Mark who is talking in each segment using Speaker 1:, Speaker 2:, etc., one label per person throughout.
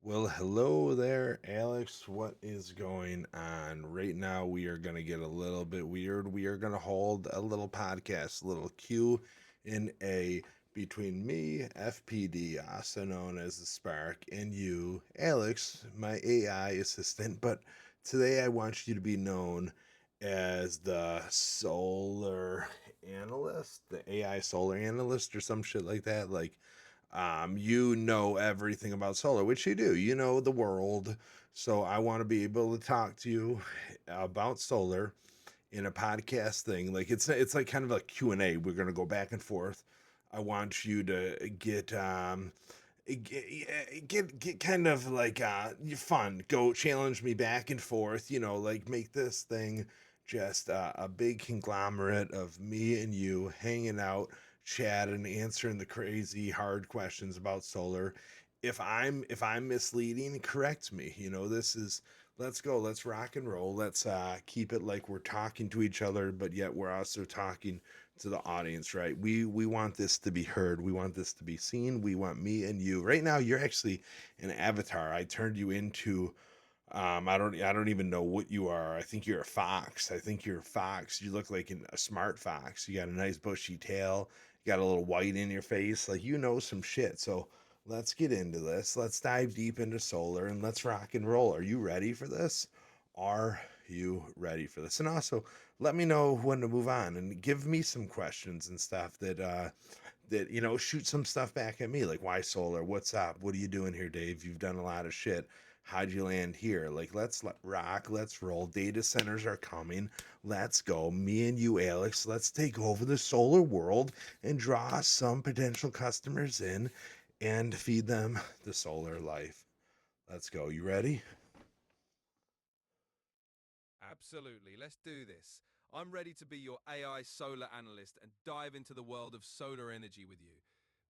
Speaker 1: Well, hello there, Alex. What is going on? Right now, we are going to get a little bit weird. We are going to hold a little podcast, a little Q and A between me, FPD, also known as the Spark, and you, Alex, my AI assistant. But today, I want you to be known as the solar analyst, the AI solar analyst, or some shit like that. You know everything about solar, which you do. You know the world. So I want to be able to talk to you about solar in a podcast thing. Like it's like kind of a Q and A. We're going to go back and forth. I want you to get kind of like fun. Go challenge me back and forth, like make this thing just a big conglomerate of me and you hanging out, chatting, answering the crazy hard questions about solar. If I'm misleading, correct me. This is let's go, let's rock and roll. Let's keep it like we're talking to each other, but yet we're also talking to the audience, right? We want this to be heard. We want this to be seen. We want me and you. Right now, you're actually an avatar. I turned you into I don't even know what you are. I think you're a fox. I think you're a fox. You look like a smart fox. You got a nice bushy tail. You got a little white in your face. Like you know some shit. So let's get into this. Let's dive deep into solar and let's rock and roll. Are you ready for this? Are you ready for this? And also, let me know when to move on and give me some questions and stuff that shoot some stuff back at me, like why solar, what's up, what are you doing here, Dave? You've done a lot of shit. How'd you land here? Like, rock, let's roll. Data centers are coming. Let's go. Me and you, Alex, let's take over the solar world and draw some potential customers in and feed them the solar life. Let's go. You ready?
Speaker 2: Absolutely. Let's do this. I'm ready to be your AI solar analyst and dive into the world of solar energy with you.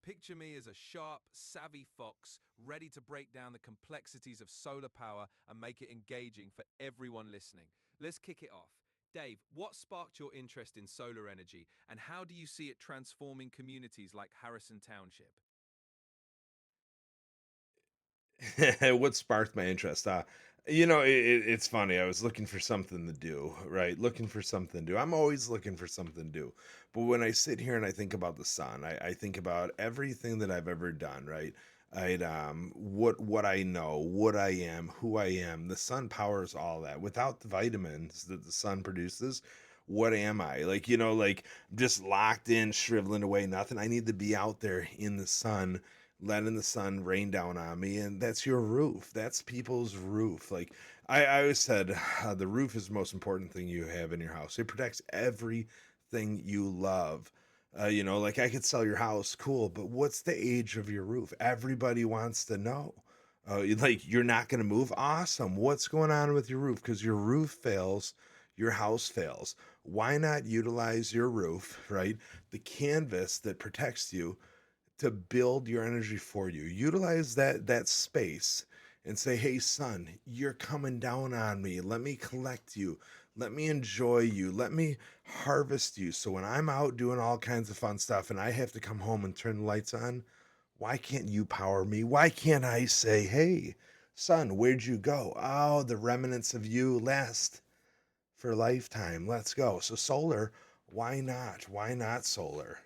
Speaker 2: Picture me as a sharp, savvy fox ready to break down the complexities of solar power and make it engaging for everyone listening. Let's kick it off. Dave, what sparked your interest in solar energy and how do you see it transforming communities like Harrison Township?
Speaker 1: What sparked my interest? It's funny. I was looking for something to do, right? Looking for something to do. I'm always looking for something to do. But when I sit here and I think about the sun, I think about everything that I've ever done, right? What I know, what I am, who I am. The sun powers all that. Without the vitamins that the sun produces, what am I? Like I'm just locked in, shriveling away, nothing. I need to be out there in the sun, letting the sun rain down on me, and that's your roof. That's people's roof. Like I always said, the roof is the most important thing you have in your house. It protects everything you love. Like I could sell your house, cool, but what's the age of your roof? Everybody wants to know. Like you're not going to move? Awesome. What's going on with your roof? Because your roof fails, your house fails. Why not utilize your roof, right? The canvas that protects you to build your energy for you. Utilize that space and say, "Hey sun, you're coming down on me. Let me collect you. Let me enjoy you. Let me harvest you. So when I'm out doing all kinds of fun stuff and I have to come home and turn the lights on, why can't you power me? Why can't I say, "Hey, sun, where'd you go? Oh, the remnants of you last for a lifetime. Let's go." So solar, why not? Why not solar?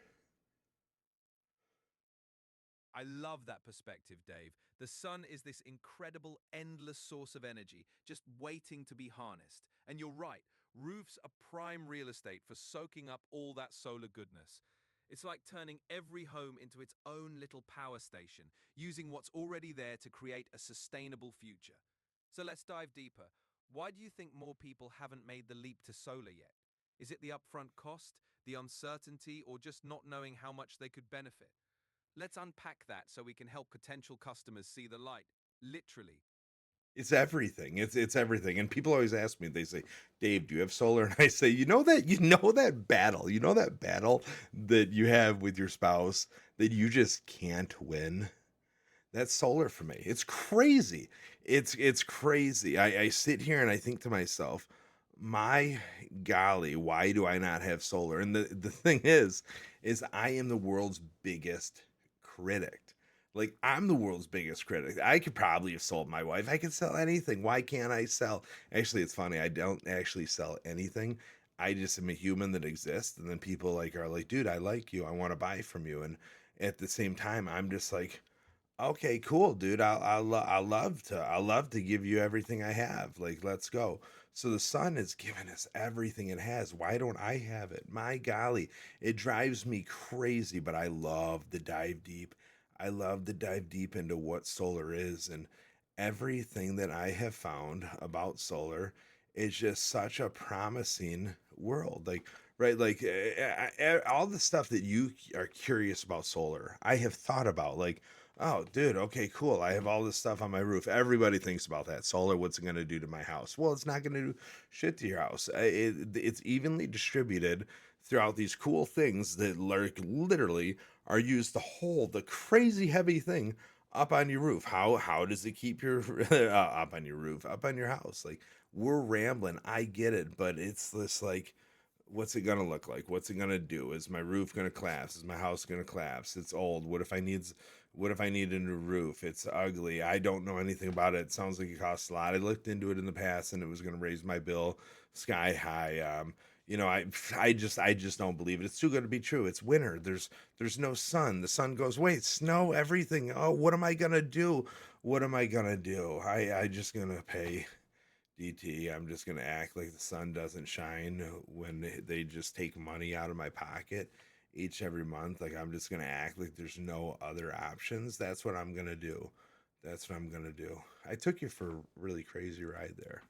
Speaker 2: I love that perspective, Dave. The sun is this incredible, endless source of energy, just waiting to be harnessed. And you're right, roofs are prime real estate for soaking up all that solar goodness. It's like turning every home into its own little power station, using what's already there to create a sustainable future. So let's dive deeper. Why do you think more people haven't made the leap to solar yet? Is it the upfront cost, the uncertainty, or just not knowing how much they could benefit? Let's unpack that so we can help potential customers see the light. Literally.
Speaker 1: It's everything. It's everything. And people always ask me, they say, "Dave, do you have solar?" And I say, you know that battle that you have with your spouse that you just can't win? That's solar for me. It's crazy. It's crazy. I sit here and I think to myself, my golly, why do I not have solar? And the thing is I am the world's biggest critic. Like, I'm the world's biggest critic. I could probably have sold my wife. I could sell anything. Why can't I sell? Actually, it's funny. I don't actually sell anything. I just am a human that exists. And then people like are like, dude, I like you. I want to buy from you. And at the same time, I'm just like, okay, cool, dude. I'll love to give you everything I have. Like, let's go. So the sun has given us everything it has. Why don't I have it? My golly, it drives me crazy, but I love the dive deep. I love to dive deep into what solar is, and everything that I have found about solar is just such a promising world. Like, right, like all the stuff that you are curious about solar, I have thought about. Like, oh, dude, okay, cool. I have all this stuff on my roof. Everybody thinks about that. Solar, what's it going to do to my house? Well, it's not going to do shit to your house. It's evenly distributed throughout these cool things that, like, literally are used to hold the crazy heavy thing up on your roof. How does it keep your up on your roof, up on your house? Like, we're rambling. I get it, but it's this like, what's it gonna look like? What's it gonna do? Is my roof gonna collapse? Is my house gonna collapse? It's old. What if I need a new roof? It's ugly. I don't know anything about it. It sounds like it costs a lot. I looked into it in the past and it was gonna raise my bill sky high. You know, I just don't believe it. It's too good to be true. It's winter. There's no sun. The sun goes, wait, snow, everything. Oh, what am I gonna do? What am I gonna do? I just gonna pay DT. I'm just gonna act like the sun doesn't shine when they just take money out of my pocket each every month. Like, I'm just gonna act like there's no other options. That's what I'm gonna do. That's what I'm gonna do. I took you for a really crazy ride there.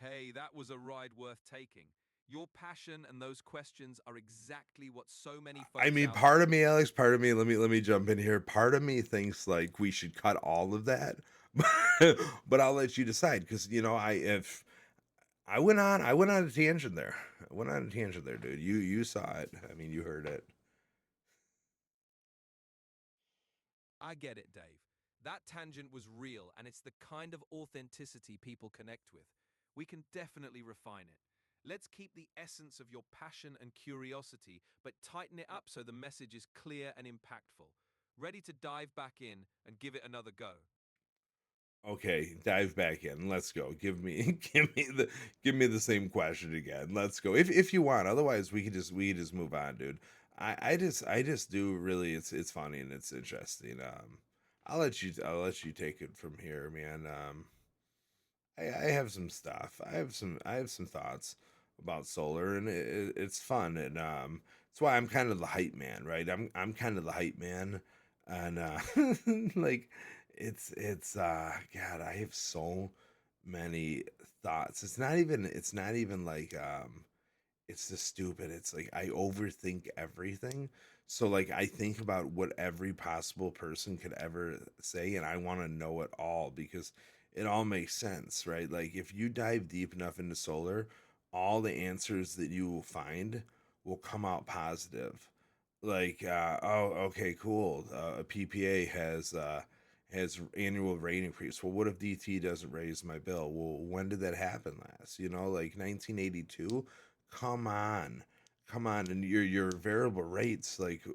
Speaker 2: Hey, that was a ride worth taking. Your passion and those questions are exactly what so many
Speaker 1: I
Speaker 2: folks
Speaker 1: mean,
Speaker 2: out there
Speaker 1: part
Speaker 2: are
Speaker 1: of me,
Speaker 2: looking
Speaker 1: Alex,
Speaker 2: for.
Speaker 1: part of me, let me jump in here. Part of me thinks like we should cut all of that. But I'll let you decide because you know, I if I went on a tangent there. I went on a tangent there, dude. You saw it. I mean, you heard it.
Speaker 2: I get it, Dave. That tangent was real, and it's the kind of authenticity people connect with. We can definitely refine it. Let's keep the essence of your passion and curiosity, but tighten it up so the message is clear and impactful. Ready to dive back in and give it another go?
Speaker 1: Okay, dive back in. Let's go. Give me the same question again. Let's go. If you want. Otherwise, we could just move on, dude. I just do really. It's funny and it's interesting. I'll let you take it from here, man. I have some stuff. I have some thoughts about solar, and it's fun, and it's why I'm kind of the hype man, right? I'm kind of the hype man, and like God, I have so many thoughts. It's not even like it's just stupid. It's like I overthink everything. So like I think about what every possible person could ever say and I want to know it all because it all makes sense, right? Like if you dive deep enough into solar, all the answers that you will find will come out positive. Like oh okay, cool. A PPA has annual rate increase. Well, what if DT doesn't raise my bill? Well, when did that happen last? You know, like 1982. Come on, come on, and your variable rates like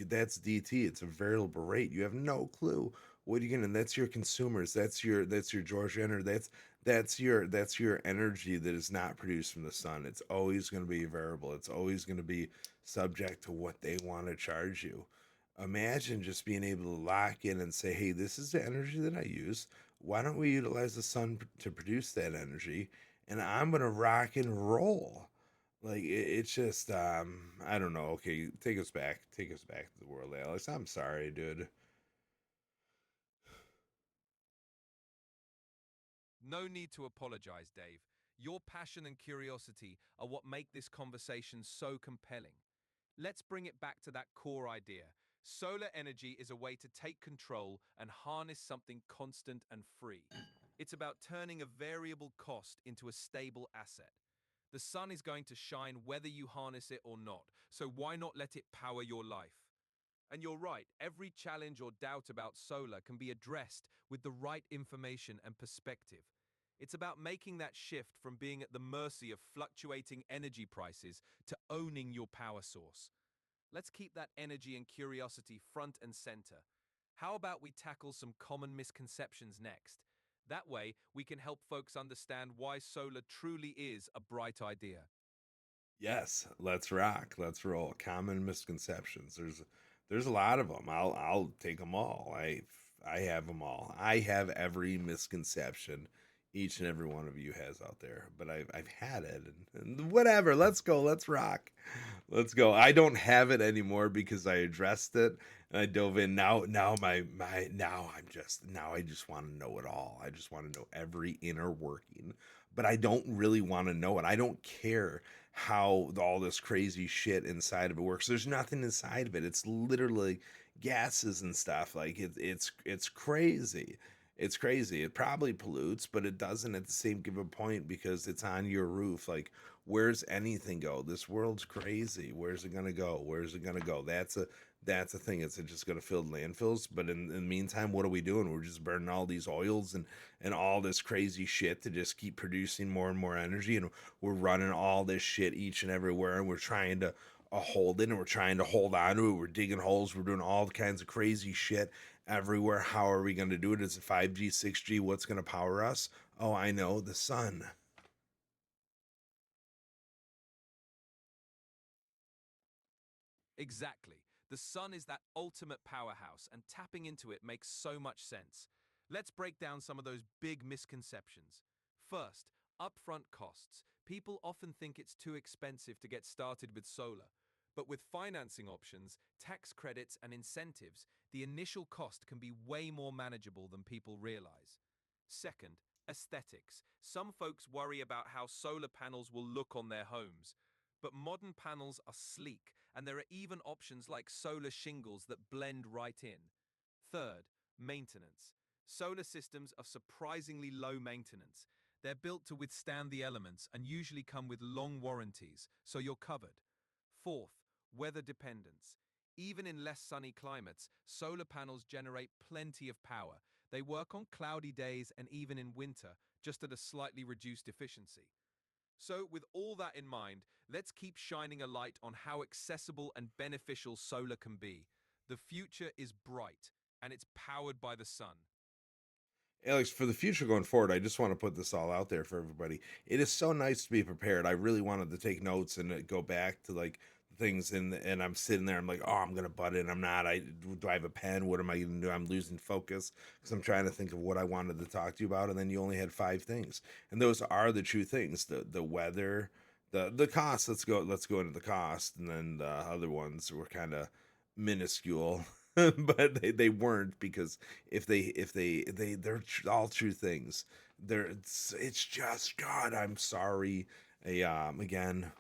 Speaker 1: that's DT. It's a variable rate. You have no clue what are you gonna. That's your consumers. That's your George Enter. That's your energy that is not produced from the sun. It's always going to be variable. It's always going to be subject to what they want to charge you. Imagine just being able to lock in and say, hey, this is the energy that I use. Why don't we utilize the sun to produce that energy? And I'm going to rock and roll. Like, it's just, I don't know. Okay, take us back to the world, Alex. I'm sorry, dude.
Speaker 2: No need to apologize, Dave. Your passion and curiosity are what make this conversation so compelling. Let's bring it back to that core idea. Solar energy is a way to take control and harness something constant and free. It's about turning a variable cost into a stable asset. The sun is going to shine whether you harness it or not, so why not let it power your life? And you're right, every challenge or doubt about solar can be addressed with the right information and perspective. It's about making that shift from being at the mercy of fluctuating energy prices to owning your power source. Let's keep that energy and curiosity front and center. How about we tackle some common misconceptions next? That way, we can help folks understand why solar truly is a bright idea.
Speaker 1: Yes, let's rock. Let's roll. Common misconceptions. There's a lot of them. I'll take them all. I have them all. I have every misconception each and every one of you has out there. But I've had it and whatever. Let's go. Let's rock. Let's go. I don't have it anymore because I addressed it and I dove in. Now my now I'm just now I just want to know it all. I just want to know every inner working. But I don't really want to know it. I don't care how all this crazy shit inside of it works. There's nothing inside of it. It's literally gases and stuff. Like it's crazy. It's crazy. It probably pollutes, but it doesn't at the same given point because it's on your roof. Like, where's anything go? This world's crazy. Where's it gonna go? Where's it gonna go? That's a thing. It's just gonna fill landfills. But in the meantime, what are we doing? We're just burning all these oils and all this crazy shit to just keep producing more and more energy. And we're running all this shit each and everywhere, and we're trying to hold it, and we're trying to hold on to it. We're digging holes. We're doing all kinds of crazy shit everywhere. How are we going to do it? Is it 5G, 6G? What's going to power us? Oh, I know, the sun.
Speaker 2: Exactly. The sun is that ultimate powerhouse, and tapping into it makes so much sense. Let's break down some of those big misconceptions. First, upfront costs. People often think it's too expensive to get started with solar. But with financing options, tax credits, and incentives, the initial cost can be way more manageable than people realize. Second, aesthetics. Some folks worry about how solar panels will look on their homes. But modern panels are sleek, and there are even options like solar shingles that blend right in. Third, maintenance. Solar systems are surprisingly low maintenance. They're built to withstand the elements and usually come with long warranties, so you're covered. Fourth, weather dependence. Even in less sunny climates, solar panels generate plenty of power. They work on cloudy days and even in winter, just at a slightly reduced efficiency. So, with all that in mind, let's keep shining a light on how accessible and beneficial solar can be. The future is bright, and it's powered by the sun.
Speaker 1: Alex, for the future going forward, I just want to put this all out there for everybody. It is so nice to be prepared. I really wanted to take notes and go back to like things, and I'm sitting there. I'm like, oh, I'm gonna butt in. I'm not. Do I have a pen? What am I gonna do? I'm losing focus because I'm trying to think of what I wanted to talk to you about, and then you only had five things, and those are the true things: the weather, the cost. Let's go into the cost, and then the other ones were kind of minuscule. But they weren't because if all true things. It's just God. I'm sorry. Again,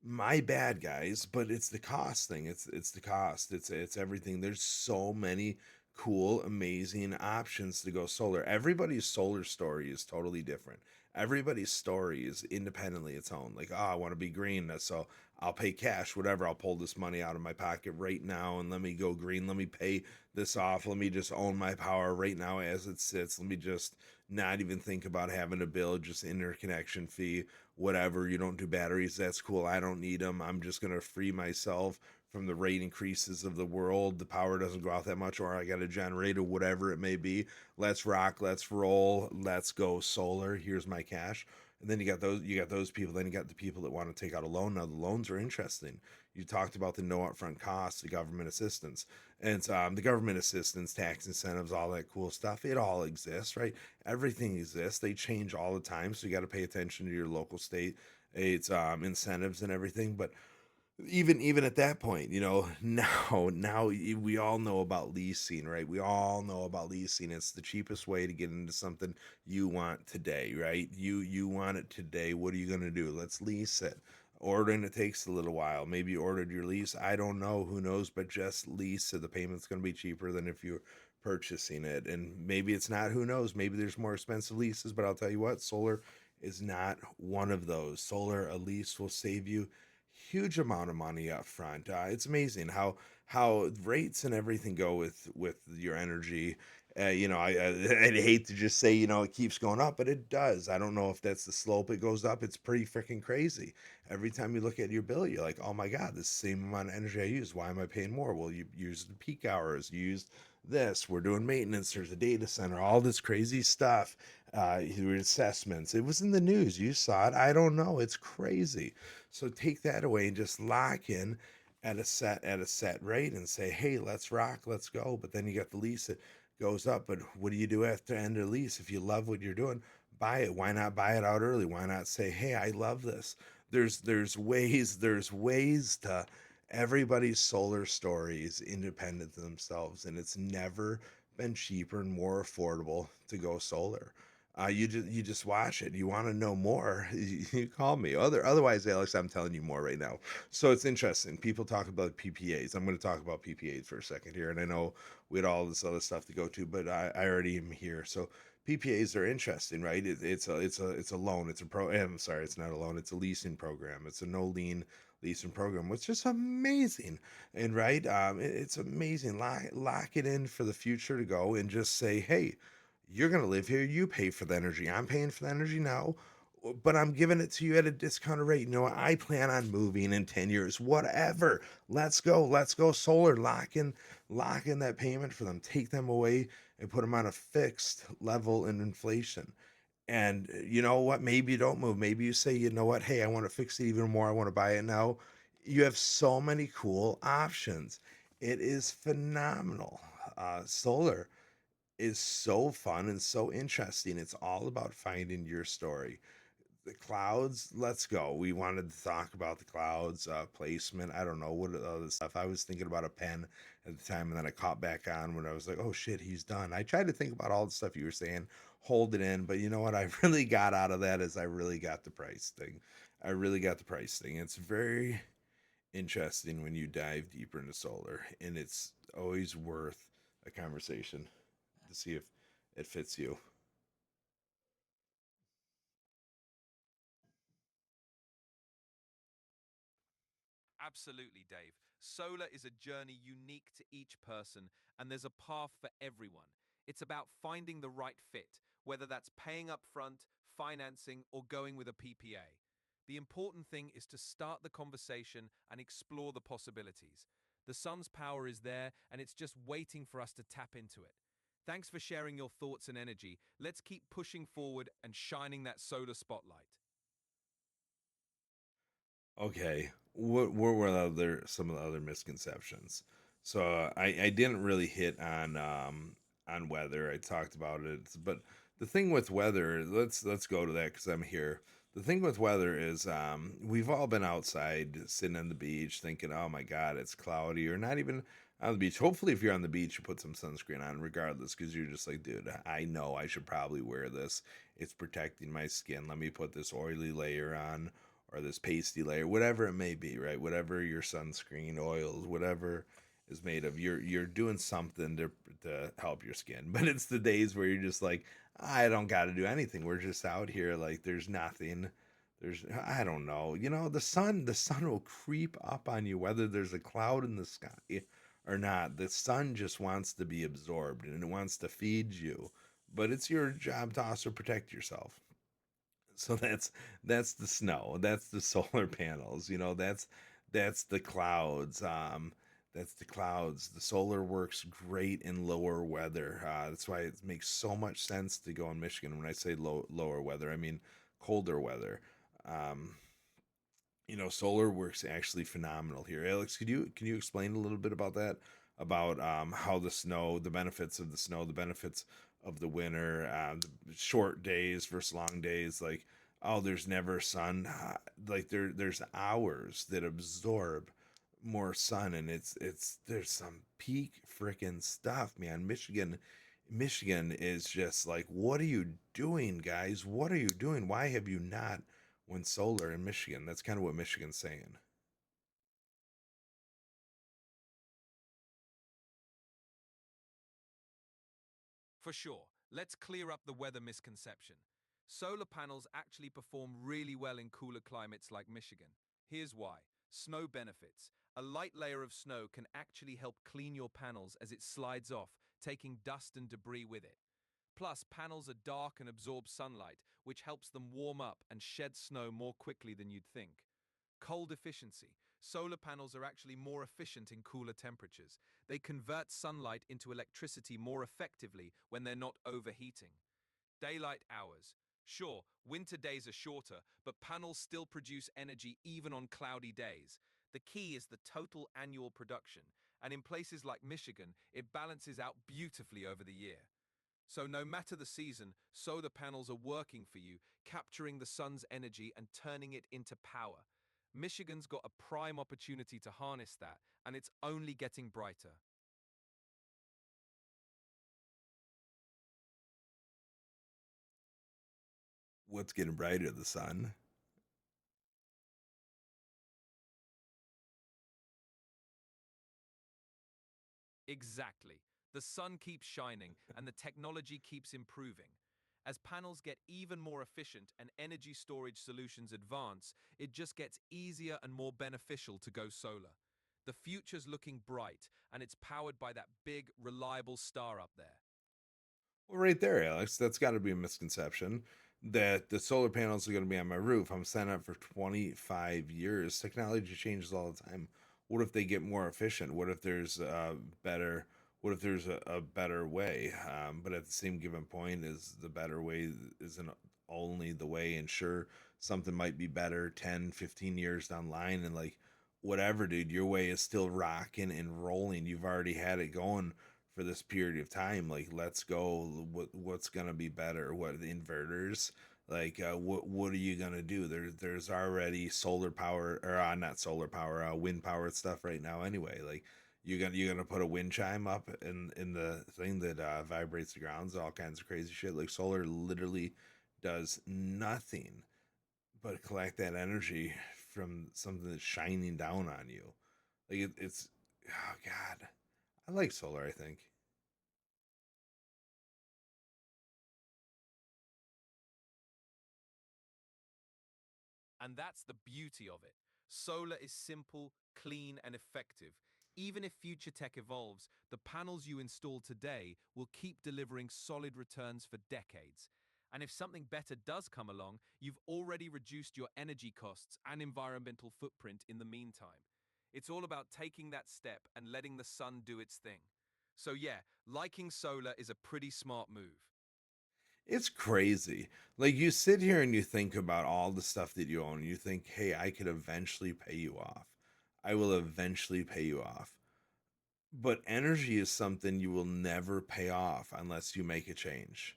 Speaker 1: my bad, guys. But it's the cost thing. It's the cost. It's everything. There's so many cool, amazing options to go solar. Everybody's solar story is totally different. Everybody's story is independently its own. Like, oh, I want to be green, so I'll pay cash, whatever. I'll pull this money out of my pocket right now and let me go green. Let me pay this off. Let me just own my power right now as it sits. Let me just not even think about having a bill, just interconnection fee, whatever. You don't do batteries, that's cool. I don't need them. I'm just going to free myself from the rate increases of the world. The power doesn't go out that much, or I got a generator, whatever it may be. Let's rock, let's roll, let's go solar. Here's my cash. And then you got those people. Then you got the people that want to take out a loan. Now the loans are interesting. You talked about the no upfront costs, the government assistance, and the government assistance, tax incentives, all that cool stuff. It all exists, right? Everything exists. They change all the time, so you got to pay attention to your local state. It's incentives and everything, but even at that point, now we all know about leasing, right? We all know about leasing. It's the cheapest way to get into something you want today, right? You want it today. What are you going to do? Let's lease it. Ordering it takes a little while. Maybe you ordered your lease, I don't know, who knows, but just lease, so the payment's going to be cheaper than if you're purchasing it. And maybe it's not, who knows, maybe there's more expensive leases, but I'll tell you what, solar is not one of those. Solar, a lease will save you huge amount of money up front. It's amazing how rates and everything go with your energy. I'd hate to just say, it keeps going up, but it does. I don't know if that's the slope it goes up. It's pretty freaking crazy. Every time you look at your bill, you're like, oh my God, this same amount of energy I use. Why am I paying more? Well, you used the peak hours, you used this, we're doing maintenance, there's a data center, all this crazy stuff. Your assessments. It was in the news. You saw it. I don't know. It's crazy. So take that away and just lock in at a set rate and say, hey, let's rock, let's go. But then you got the lease that goes up. But what do you do after the end of the lease? If you love what you're doing, buy it. Why not buy it out early? Why not say, hey, I love this? There's ways to everybody's solar story is independent to themselves, and it's never been cheaper and more affordable to go solar. You just watch it. You want to know more? You call me. Otherwise, Alex, I'm telling you more right now. So it's interesting. People talk about PPAs. I'm going to talk about PPAs for a second here, and I know we had all this other stuff to go to, but I already am here. So PPAs are interesting, right? It's a loan. I'm sorry, it's not a loan. It's a leasing program. It's a no lien leasing program, which is amazing. And right, it's amazing. Lock it in for the future to go, and just say, hey, you're going to live here. You pay for the energy. I'm paying for the energy now, but I'm giving it to you at a discounted rate. I plan on moving in 10 years, whatever. Let's go. Let's go solar. Lock in that payment for them. Take them away and put them on a fixed level in inflation. And you know what? Maybe you don't move. Maybe you say, you know what? Hey, I want to fix it even more. I want to buy it now. You have so many cool options. It is phenomenal. Solar is so fun and so interesting. It's all about finding your story. The clouds, let's go. We wanted to talk about the clouds, placement. I don't know what other stuff. I was thinking about a pen at the time, and then I caught back on when I was like, oh shit, he's done. I tried to think about all the stuff you were saying, hold it in, but you know what? I really got out of that is I really got the price thing. I really got the price thing. It's very interesting when you dive deeper into solar, and it's always worth a conversation to see if it fits you.
Speaker 2: Absolutely, Dave. Solar is a journey unique to each person, and there's a path for everyone. It's about finding the right fit, whether that's paying up front, financing, or going with a PPA. The important thing is to start the conversation and explore the possibilities. The sun's power is there, and it's just waiting for us to tap into it. Thanks for sharing your thoughts and energy. Let's keep pushing forward and shining that solar spotlight.
Speaker 1: Okay, what were some of the other misconceptions? So I didn't really hit on weather. I talked about it, but the thing with weather, let's go to that because I'm here. The thing with weather is we've all been outside sitting on the beach thinking, oh my God, it's cloudy, or not even on the beach. Hopefully, if you're on the beach, you put some sunscreen on regardless, because you're just like, dude, I know I should probably wear this. It's protecting my skin. Let me put this oily layer on, or this pasty layer, whatever it may be, right? Whatever your sunscreen, oils, whatever is made of, you're doing something to help your skin. But it's the days where you're just like, I don't got to do anything. We're just out here, like there's nothing. I don't know. The sun will creep up on you whether there's a cloud in the sky or not. The sun just wants to be absorbed and it wants to feed you. But it's your job to also protect yourself. So that's the snow, that's the solar panels, that's the clouds. The solar works great in lower weather. That's why it makes so much sense to go in Michigan. When I say lower weather, I mean colder weather. um, Solar works actually phenomenal here. Alex, can you explain a little bit about that? About how the benefits of the snow, the benefits of the winter, the short days versus long days. Like, oh, there's never sun. Like there's hours that absorb more sun, and there's some peak freaking stuff, man. Michigan is just like, what are you doing, guys? What are you doing? Why have you not went solar in Michigan? That's kind of what Michigan's saying.
Speaker 2: For sure, let's clear up the weather misconception. Solar panels actually perform really well in cooler climates like Michigan. Here's why. Snow benefits. A light layer of snow can actually help clean your panels as it slides off, taking dust and debris with it. Plus, panels are dark and absorb sunlight, which helps them warm up and shed snow more quickly than you'd think. Cold efficiency. Solar panels are actually more efficient in cooler temperatures. They convert sunlight into electricity more effectively when they're not overheating. Daylight hours. Sure, winter days are shorter, but panels still produce energy even on cloudy days. The key is the total annual production, and in places like Michigan, it balances out beautifully over the year. So no matter the season, solar panels are working for you, capturing the sun's energy and turning it into power. Michigan's got a prime opportunity to harness that, and it's only getting brighter.
Speaker 1: What's getting brighter? The sun.
Speaker 2: Exactly. The sun keeps shining and the technology keeps improving. As panels get even more efficient and energy storage solutions advance, it just gets easier and more beneficial to go solar. The future's looking bright, and it's powered by that big, reliable star up there.
Speaker 1: Well, right there, Alex, that's got to be a misconception that the solar panels are going to be on my roof. I'm signing up for 25 years. Technology changes all the time. What if they get more efficient? What if there's a better? What if there's a better way? But at the same given point, is the better way isn't only the way. And sure, something might be better 10, 15 years down the line. And like, whatever, dude, your way is still rocking and rolling. You've already had it going for this period of time. Like, let's go. What's gonna be better? What, the inverters? Like, what are you gonna do? There's already solar power, or not solar power, wind power stuff right now. Anyway, like, you're gonna put a wind chime up in the thing that vibrates the grounds, all kinds of crazy shit. Like, solar literally does nothing but collect that energy from something that's shining down on you. Like, it's, oh god, I like solar. I think.
Speaker 2: And that's the beauty of it. Solar is simple, clean, and effective. Even if future tech evolves, the panels you install today will keep delivering solid returns for decades. And if something better does come along, you've already reduced your energy costs and environmental footprint in the meantime. It's all about taking that step and letting the sun do its thing. So, yeah, liking solar is a pretty smart move.
Speaker 1: It's crazy. Like, you sit here and you think about all the stuff that you own. You think, hey, I could eventually pay you off. I will eventually pay you off. But energy is something you will never pay off unless you make a change.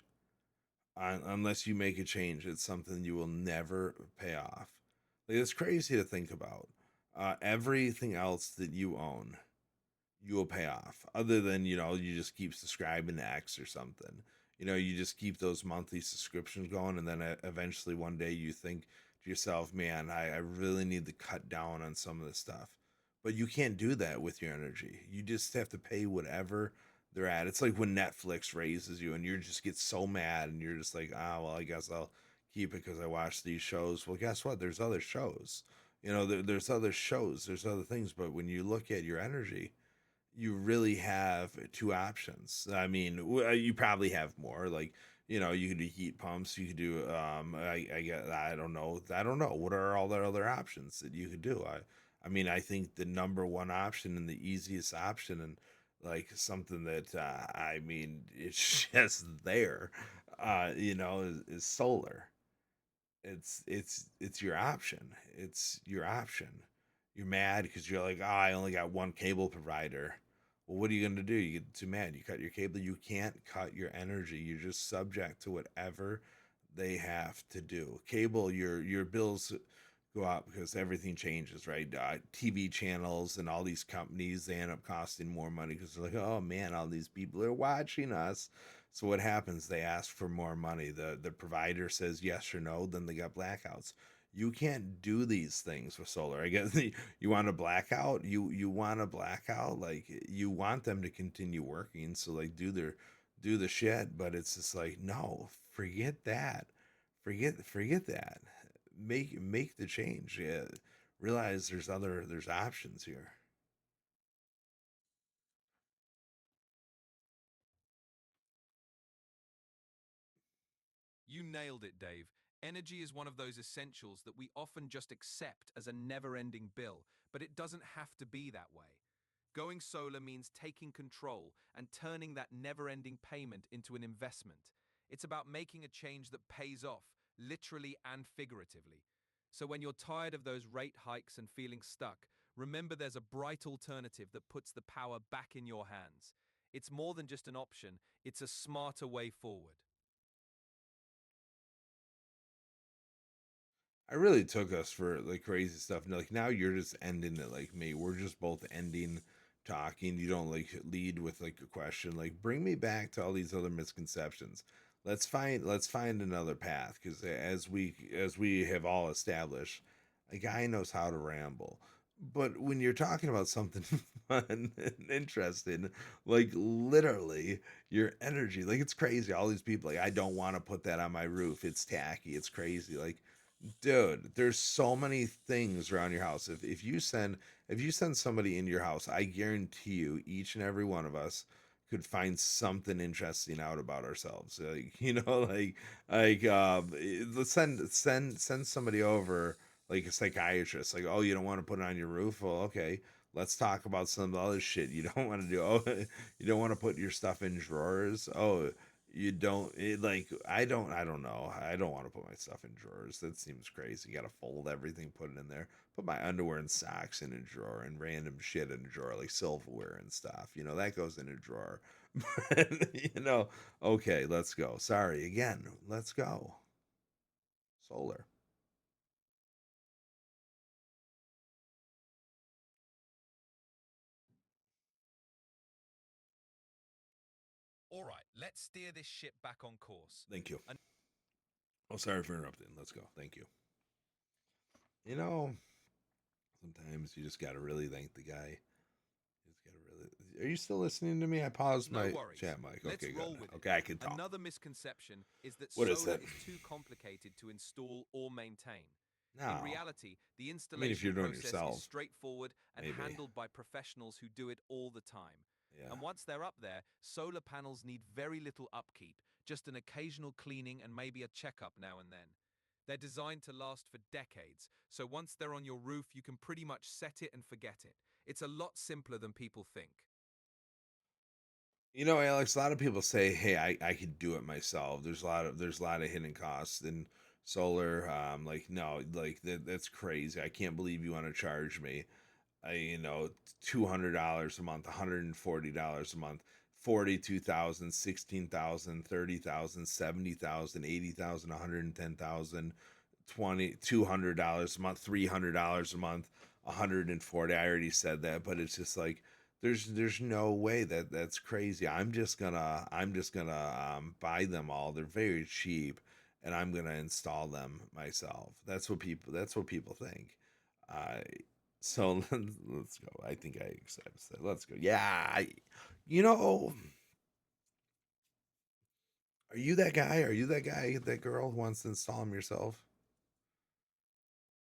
Speaker 1: Unless you make a change, it's something you will never pay off. Like, it's crazy to think about. Everything else that you own, you will pay off. Other than, you just keep subscribing to X or something. You just keep those monthly subscriptions going, and then eventually one day you think to yourself, man, I really need to cut down on some of this stuff. But you can't do that with your energy. You just have to pay whatever they're at. It's like when Netflix raises you and you just get so mad and you're just like, ah, well, I guess I'll keep it because I watch these shows. Well, guess what? There's other shows. There's other shows, there's other things. But when you look at your energy, you really have two options. I mean, you probably have more. Like, you could do heat pumps. You could do. I get. I don't know. I don't know. What are all the other options that you could do? I mean, I think the number one option and the easiest option, and like something that I mean, it's just there. Is solar. It's your option. It's your option. You're mad because you're like, oh, I only got one cable provider. Well, what are you gonna do? You get too mad. You cut your cable. You can't cut your energy. You're just subject to whatever they have to do. Cable, your bills go up because everything changes, right? TV channels and all these companies, they end up costing more money because they're like, oh man, all these people are watching us. So what happens? They ask for more money. The provider says yes or no, then they got blackouts. You can't do these things with solar. I guess you want a blackout. You want a blackout. Like, you want them to continue working. So like, do the shit. But it's just like, no, forget that. Forget that. Make the change. Yeah, realize there's options here.
Speaker 2: You nailed it, Dave. Energy is one of those essentials that we often just accept as a never ending bill, but it doesn't have to be that way. Going solar means taking control and turning that never ending payment into an investment. It's about making a change that pays off, literally and figuratively. So when you're tired of those rate hikes and feeling stuck, remember there's a bright alternative that puts the power back in your hands. It's more than just an option, it's a smarter way forward.
Speaker 1: I really took us for like crazy stuff. And like now you're just ending it like me. We're just both ending talking. You don't like lead with like a question. Like bring me back to all these other misconceptions. Let's find another path because as we have all established, a guy knows how to ramble. But when you're talking about something fun and interesting, like literally your energy, like it's crazy. All these people, like I don't want to put that on my roof. It's tacky. It's crazy. Like dude, there's so many things around your house. If you send somebody in your house, I guarantee you each and every one of us could find something interesting out about ourselves. Like, let's send somebody over like a psychiatrist. Like, oh, you don't want to put it on your roof? Well, okay. Let's talk about some of the other shit you don't want to do. Oh, you don't want to put your stuff in drawers. Oh, you don't like I don't know. I don't want to put my stuff in drawers. That seems crazy. You got to fold everything, put it in there. Put my underwear and socks in a drawer and random shit in a drawer like silverware and stuff. That goes in a drawer. But okay, let's go. Sorry again. Let's go. Solar.
Speaker 2: All right, let's steer this ship back on course.
Speaker 1: Thank you. Oh, sorry for interrupting. Let's go. Thank you. You know, Sometimes you just got to really thank the guy. You just got to really. Are you still listening to me? I paused
Speaker 2: No
Speaker 1: my
Speaker 2: worries.
Speaker 1: chat mic.
Speaker 2: Let's
Speaker 1: Okay, good.
Speaker 2: roll with it.
Speaker 1: Okay, I can talk.
Speaker 2: Another misconception is that
Speaker 1: What is
Speaker 2: solar
Speaker 1: it?
Speaker 2: is too complicated to install or maintain. In
Speaker 1: No.
Speaker 2: reality, the
Speaker 1: I mean, if
Speaker 2: installation
Speaker 1: you're doing it
Speaker 2: process is
Speaker 1: yourself,
Speaker 2: straightforward and
Speaker 1: maybe.
Speaker 2: handled by professionals who do it all the time.
Speaker 1: Yeah.
Speaker 2: And once they're up there, solar panels need very little upkeep, just an occasional cleaning and maybe a checkup now and then. They're designed to last for decades, so once they're on your roof, you can pretty much set it and forget it. It's a lot simpler than people think.
Speaker 1: Alex, a lot of people say, "Hey, I could do it myself." There's a lot of hidden costs in solar. Like no, like that's crazy. I can't believe you want to charge me $200 a month, $140 a month, 42,000, 16,000, 30,000, 70,000, 80,000, 110,000, $200 a month, $300 a month, 140. I already said that, but it's just like there's no way that's crazy. I'm just gonna buy them all. They're very cheap, and I'm gonna install them myself. That's what people think. Uh, so let's go. I think I accept that. Let's go. Yeah, you know, are you that guy? Are you that guy, that girl who wants to install them yourself?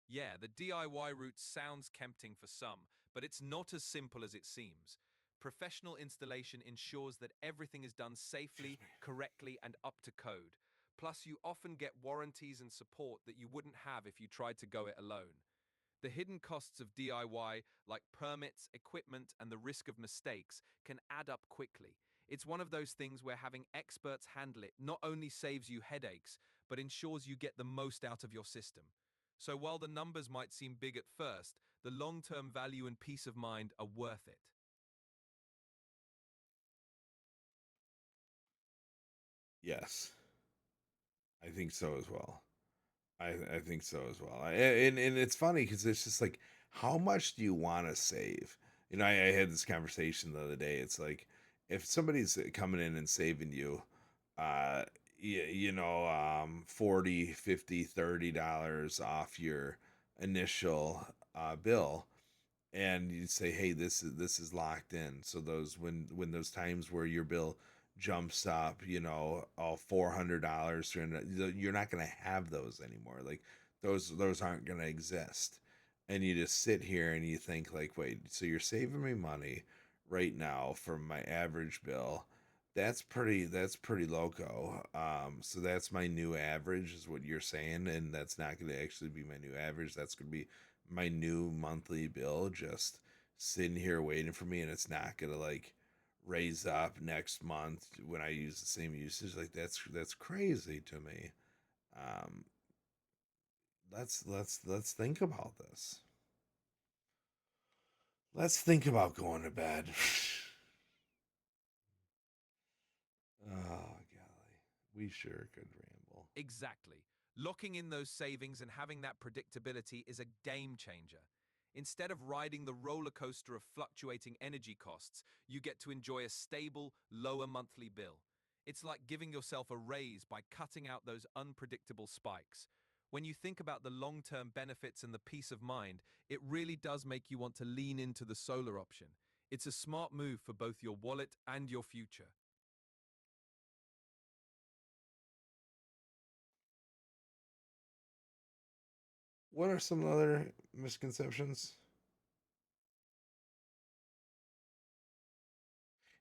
Speaker 2: Yeah, the DIY route sounds tempting for some, but it's not as simple as it seems. Professional installation ensures that everything is done
Speaker 1: Excuse
Speaker 2: safely,
Speaker 1: me.
Speaker 2: correctly, and up to code. Plus, you often get warranties and support that you wouldn't have if you tried to go it alone. The hidden costs of DIY, like permits, equipment, and the risk of mistakes, can add up quickly. It's one of those things where having experts handle it not only saves you headaches, but ensures you get the most out of your system. So while the numbers might seem big at first, the long-term value and peace of mind are worth it.
Speaker 1: Yes, I think so as well. I think so as well. And it's funny because it's just like, how much do you want to save? I had this conversation the other day. It's like, if somebody's coming in and saving you, uh, 40, 50, $30 off your initial bill, and you say, hey, this is locked in, so those when those times where your bill jumps up, $400, you're not going to have those anymore. Like those aren't going to exist. And you just sit here and you think like, wait, so you're saving me money right now for my average bill, That's pretty loco. So that's my new average, is what you're saying, and that's not going to actually be my new average. That's going to be my new monthly bill, just sitting here waiting for me, and it's not going to like raise up next month when I use the same usage. Like that's crazy to me. Um, let's think about this. Let's think about going to bed. Oh golly, we sure could ramble.
Speaker 2: Exactly. Locking in those savings and having that predictability is a game changer. Instead of riding the roller coaster of fluctuating energy costs, you get to enjoy a stable, lower monthly bill. It's like giving yourself a raise by cutting out those unpredictable spikes. When you think about the long term benefits and the peace of mind, it really does make you want to lean into the solar option. It's a smart move for both your wallet and your future.
Speaker 1: What are some other misconceptions?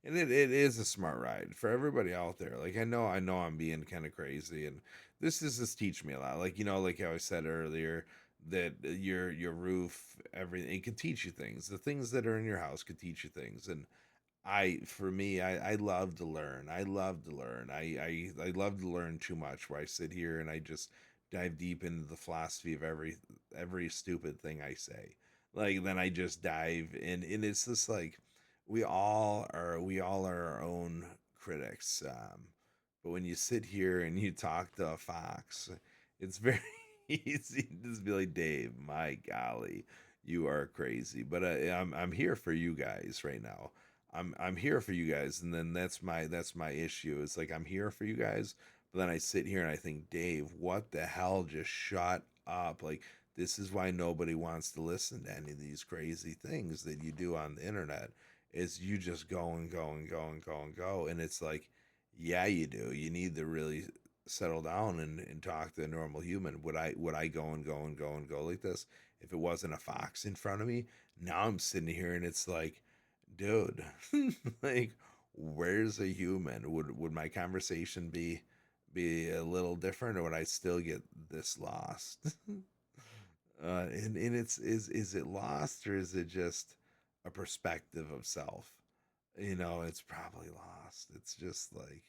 Speaker 1: And it is a smart ride for everybody out there. Like I know I'm being kind of crazy, and this is just teach me a lot. Like like how I said earlier, that your roof, everything, it can teach you things. The things that are in your house could teach you things, and for me, I love to learn. I love to learn. I love to learn too much, where I sit here and I just dive deep into the philosophy of every stupid thing I say. Like then I just dive in, and it's just like we all are our own critics. But when you sit here and you talk to a fox, it's very easy to just be like, Dave, my golly, you are crazy. But I'm here for you guys right now. I'm here for you guys, and then that's my issue. It's like I'm here for you guys, but then I sit here and I think, Dave, what the hell? Just shut up! Like this is why nobody wants to listen to any of these crazy things that you do on the internet. Is you just go and go and go and go and go, and it's like, yeah, you do. You need to really settle down and talk to a normal human. Would I go and go and go and go like this if it wasn't a fox in front of me? Now I'm sitting here and it's like, dude, like, where's a human? Would my conversation be a little different, or would I still get this lost? And it's is it lost, or is it just a perspective of self? It's probably lost. It's just like,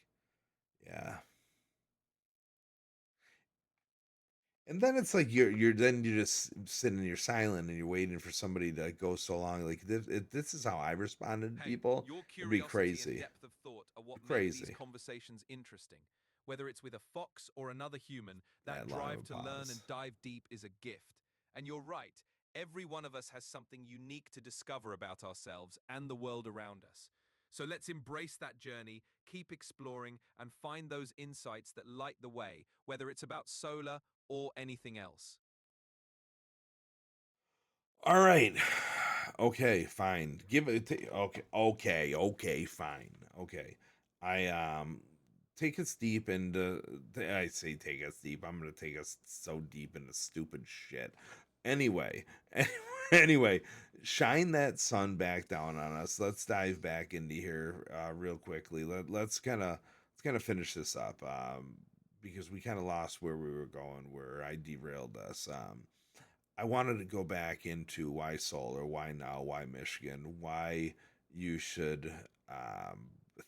Speaker 1: yeah. And then it's like you're just sitting, you're silent, and you're waiting for somebody to go so long. Like this is how I responded to
Speaker 2: Hey,
Speaker 1: people.
Speaker 2: your
Speaker 1: It'd be
Speaker 2: curiosity and
Speaker 1: crazy,
Speaker 2: depth of thought are what make these
Speaker 1: crazy.
Speaker 2: conversations interesting. Whether it's with a fox or another human, that
Speaker 1: That long of
Speaker 2: drive
Speaker 1: a
Speaker 2: to learn
Speaker 1: pause.
Speaker 2: and dive deep is a gift. And you're right, every one of us has something unique to discover about ourselves and the world around us. So let's embrace that journey, keep exploring, and find those insights that light the way, whether it's about solar or anything else.
Speaker 1: All right. Okay, fine. Give it. Okay, fine. Okay. I take us deep into. I say take us deep. I'm gonna take us so deep into stupid shit. Anyway, anyway, shine that sun back down on us. Let's dive back into here real quickly. Let's kind of finish this up because we kind of lost where we were going, where I derailed us. I wanted to go back into why solar, why now, why Michigan, why you should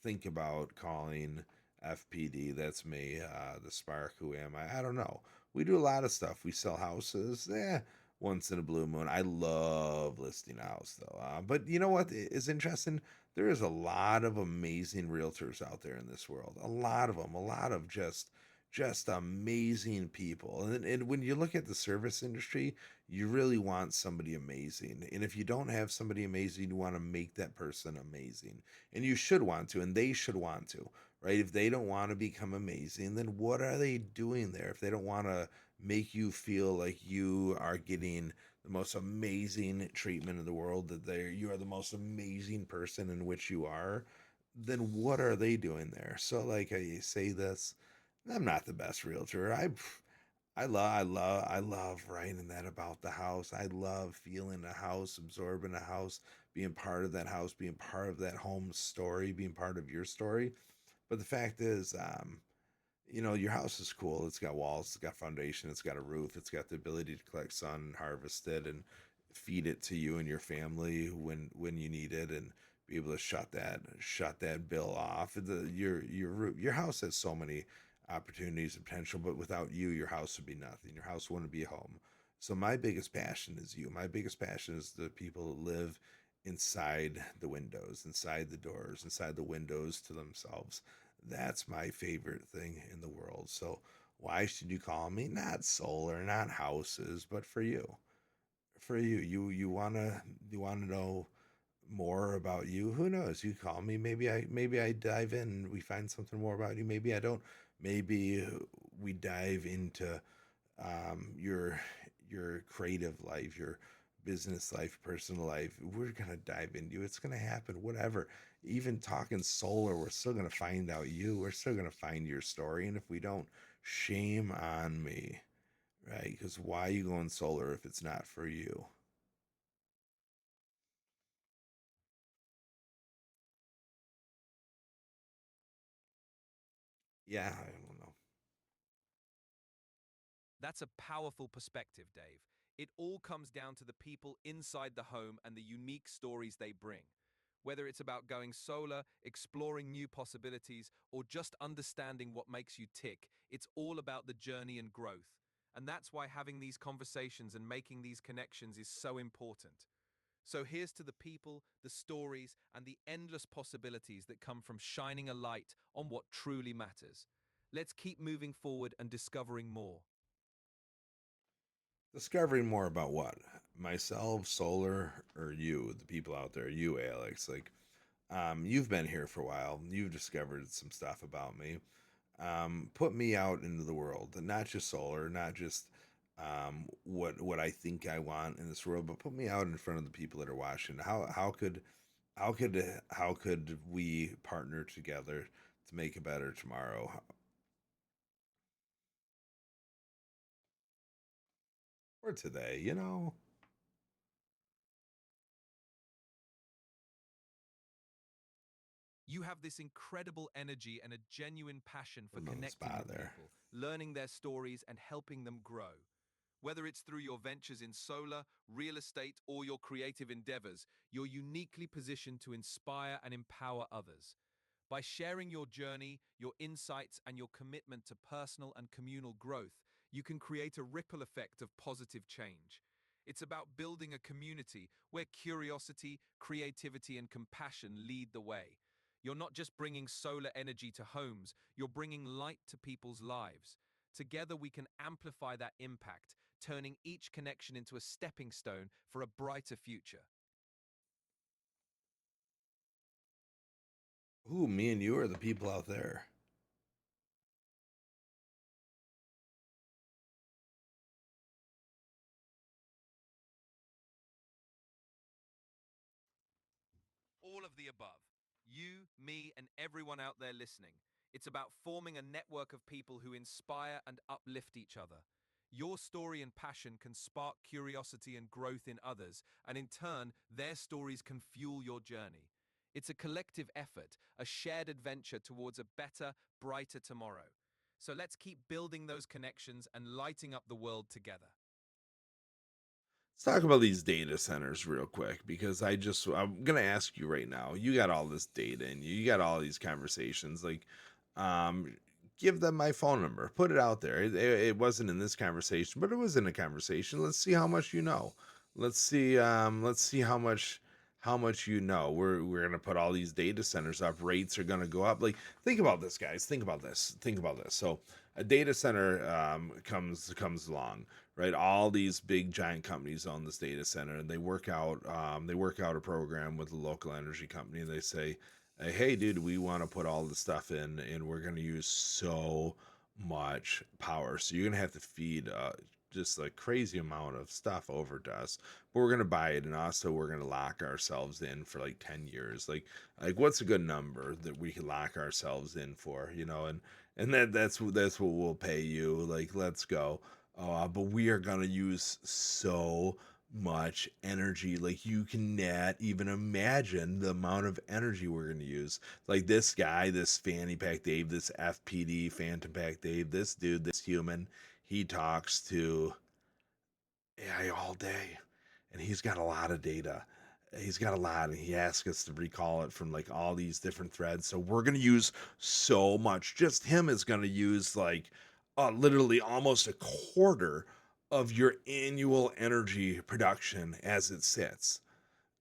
Speaker 1: think about calling FPD. That's me, the Spark. Who am I? I don't know. We do a lot of stuff. We sell houses. Once in a blue moon. I love listing a house though. But you know what is interesting? There is a lot of amazing realtors out there in this world. A lot of them. A lot of just amazing people. And when you look at the service industry, you really want somebody amazing. And if you don't have somebody amazing, you want to make that person amazing. And you should want to, and they should want to, right? If they don't want to become amazing, then what are they doing there? If they don't want to make you feel like you are getting the most amazing treatment in the world, that you are the most amazing person in which you are, then what are they doing there? So like I say this, I'm not the best realtor. I love writing that about the house. I love feeling a house, absorbing a house, being part of that house, being part of that home story, being part of your story. But the fact is, your house is cool. It's got walls, it's got foundation, it's got a roof, it's got the ability to collect sun and harvest it and feed it to you and your family when you need it, and be able to shut that bill off. Your house has so many opportunities and potential, but without you, your house would be nothing. Your house wouldn't be a home. So my biggest passion is you. My biggest passion is the people that live inside the windows, inside the doors, inside the windows to themselves. That's my favorite thing in the world. So why should you call me? Not solar, not houses, but for you. For you. You wanna know more about you. Who knows? You call me. Maybe I dive in and we find something more about you. Maybe I don't. Maybe we dive into your creative life, your business life, personal life. We're gonna dive into it. It's gonna happen. Whatever. Even talking solar, we're still gonna find out you. We're still gonna find your story. And if we don't, shame on me, right? Because why are you going solar if it's not for you? Yeah, I don't know.
Speaker 2: That's a powerful perspective, Dave. It all comes down to the people inside the home and the unique stories they bring. Whether it's about going solar, exploring new possibilities, or just understanding what makes you tick, it's all about the journey and growth. And that's why having these conversations and making these connections is so important. So here's to the people, the stories, and the endless possibilities that come from shining a light on what truly matters. Let's keep moving forward and discovering more.
Speaker 1: Discovering more about what? Myself, solar, or you, the people out there, you, Alex. Like, you've been here for a while. You've discovered some stuff about me. Put me out into the world, not just solar, not just what I think I want in this world, but put me out in front of the people that are watching. How could we partner together to make a better tomorrow? Or today,
Speaker 2: You have this incredible energy and a genuine passion for
Speaker 1: put 'em on the
Speaker 2: connecting
Speaker 1: spot
Speaker 2: with
Speaker 1: there.
Speaker 2: people, learning their stories, and helping them grow. Whether it's through your ventures in solar, real estate, or your creative endeavors, you're uniquely positioned to inspire and empower others. By sharing your journey, your insights, and your commitment to personal and communal growth, you can create a ripple effect of positive change. It's about building a community where curiosity, creativity, and compassion lead the way. You're not just bringing solar energy to homes, you're bringing light to people's lives. Together, we can amplify that impact, turning each connection into a stepping stone for a brighter future.
Speaker 1: Who, me and you, are the people out there.
Speaker 2: All of the above. You, me, and everyone out there listening. It's about forming a network of people who inspire and uplift each other. Your story and passion can spark curiosity and growth in others, and in turn, their stories can fuel your journey. It's a collective effort, a shared adventure towards a better, brighter tomorrow. So let's keep building those connections and lighting up the world together.
Speaker 1: Let's talk about these data centers real quick because I'm gonna ask you right now. You got all this data and you got all these conversations. Like, um, give them my phone number. Put it out there. It wasn't in this conversation, but it was in a conversation. Let's see how much you know. Let's see how much you know. We're gonna put all these data centers up. Rates are gonna go up. Like, think about this, guys. Think about this. Think about this. So a data center comes along, right? All these big giant companies own this data center, and they work out a program with a local energy company. And they say, hey, dude, we want to put all this stuff in, and we're going to use so much power. So you're going to have to feed just a crazy amount of stuff over to us, but we're going to buy it, and also we're going to lock ourselves in for like 10 years. Like what's a good number that we can lock ourselves in for, and that's what we'll pay you. Like, let's go. But we are gonna use so much energy. Like you cannot even imagine the amount of energy we're going to use. Like this guy, this fanny pack Dave, this FPD Phantom Pack Dave, this dude, this human, he talks to AI all day, and he's got a lot of data. He's got a lot, and he asks us to recall it from like all these different threads. So we're gonna use so much. Just him is gonna use like literally almost a quarter of your annual energy production as it sits.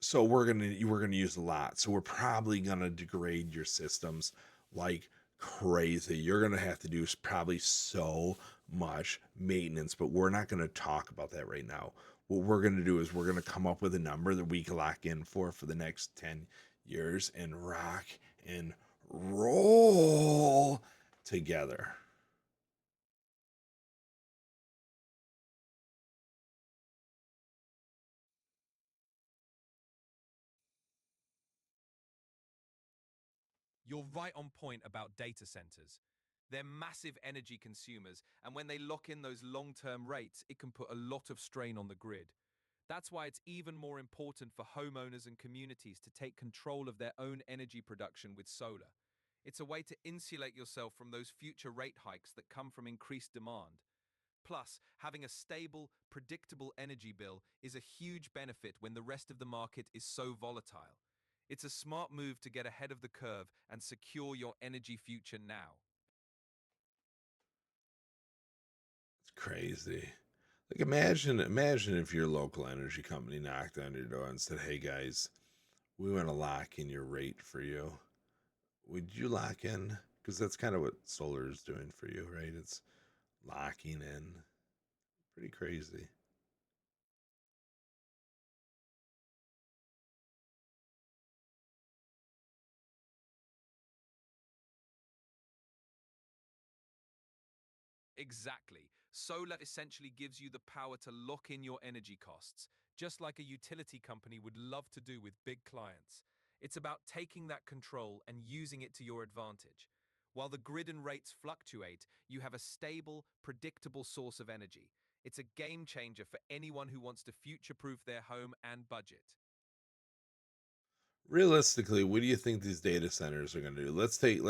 Speaker 1: So we're gonna use a lot. So we're probably gonna degrade your systems like crazy. You're gonna have to do probably so much maintenance, but we're not gonna talk about that right now. What we're gonna do is we're gonna come up with a number that we can lock in for the next 10 years and rock and roll together.
Speaker 2: You're right on point about data centers. They're massive energy consumers, and when they lock in those long term rates, it can put a lot of strain on the grid. That's why it's even more important for homeowners and communities to take control of their own energy production with solar. It's a way to insulate yourself from those future rate hikes that come from increased demand. Plus, having a stable, predictable energy bill is a huge benefit when the rest of the market is so volatile. It's a smart move to get ahead of the curve and secure your energy future now.
Speaker 1: It's crazy. Like imagine if your local energy company knocked on your door and said, "Hey guys, we want to lock in your rate for you." Would you lock in? Because that's kind of what solar is doing for you, right? It's locking in. Pretty crazy.
Speaker 2: Exactly. Solar essentially gives you the power to lock in your energy costs, just like a utility company would love to do with big clients. It's about taking that control and using it to your advantage. While the grid and rates fluctuate, you have a stable, predictable source of energy. It's a game changer for anyone who wants to future proof their home and budget.
Speaker 1: Realistically, what do you think these data centers are going to do? Let's take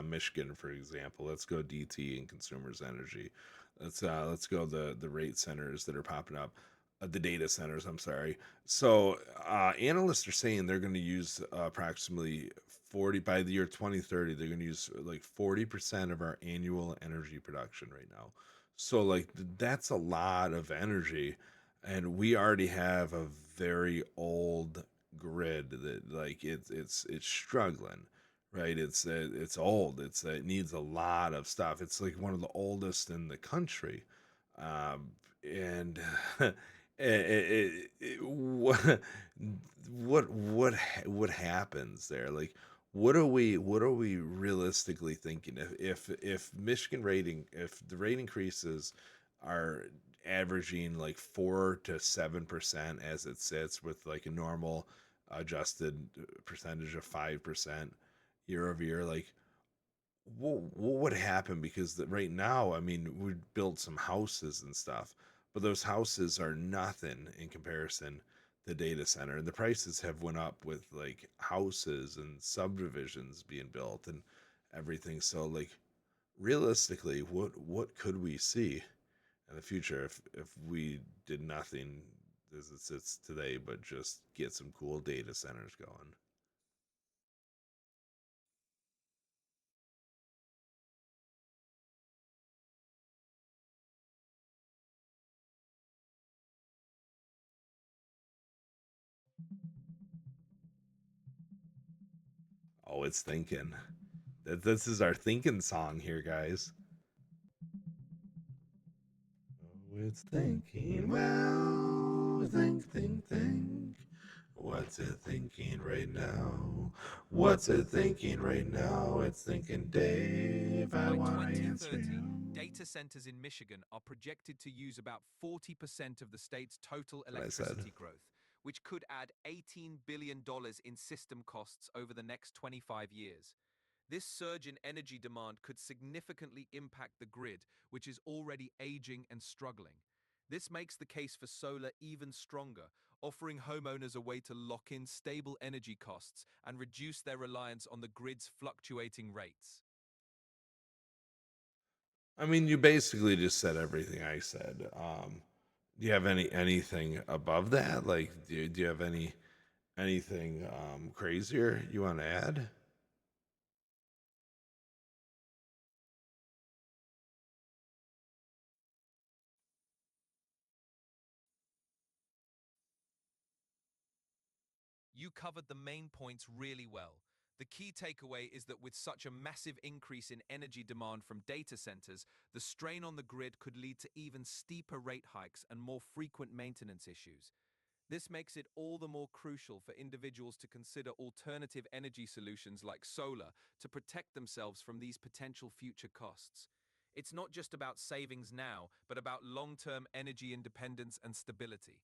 Speaker 1: Michigan for example. Let's go DT and consumers energy. Let's go the rate centers that are popping up, the data centers. I'm sorry. So analysts are saying they're going to use approximately 40 by the year 2030. They're going to use like 40% of our annual energy production right now. So like that's a lot of energy, and we already have a very old grid that like it's struggling, right? It's old. It needs a lot of stuff. It's like one of the oldest in the country, and what happens there? Like, what are we realistically thinking if Michigan rating if the rate increases are averaging like 4 to 7% as it sits with like a normal adjusted percentage of 5% year over year, like what would happen? Because right now, I mean, we built some houses and stuff, but those houses are nothing in comparison to data center, and the prices have went up with like houses and subdivisions being built and everything. So like realistically, what could we see in the future if we did nothing as it sits today, but just get some cool data centers going? Oh, it's thinking. That this is our thinking song here, guys. Oh, it's thinking. Well, think. What's it thinking right now? What's it thinking right now? It's thinking, Dave. I
Speaker 2: By
Speaker 1: wanna answer
Speaker 2: 2030,
Speaker 1: you.
Speaker 2: data centers in Michigan are projected to use about 40% of the state's total
Speaker 1: What I said.
Speaker 2: electricity growth, which could add $18 billion in system costs over the next 25 years. This surge in energy demand could significantly impact the grid, which is already aging and struggling. This makes the case for solar even stronger, offering homeowners a way to lock in stable energy costs and reduce their reliance on the grid's fluctuating rates.
Speaker 1: I mean, you basically just said everything I said. Do you have anything above that? Like, do you have anything crazier you want to add?
Speaker 2: You covered the main points really well. The key takeaway is that with such a massive increase in energy demand from data centers, the strain on the grid could lead to even steeper rate hikes and more frequent maintenance issues. This makes it all the more crucial for individuals to consider alternative energy solutions like solar to protect themselves from these potential future costs. It's not just about savings now, but about long-term energy independence and stability.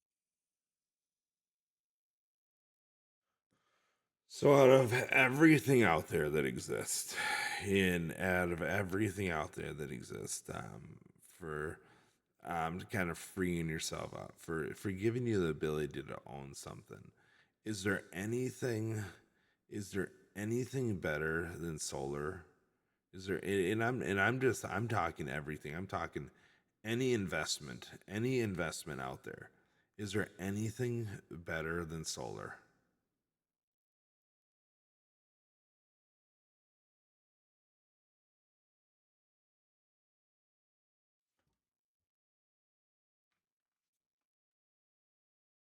Speaker 1: So out of everything out there that exists, in out of everything out there that exists, for kind of freeing yourself up, for giving you the ability to own something, is there anything? Is there anything better than solar? Is there? I'm talking everything. I'm talking any investment out there. Is there anything better than solar?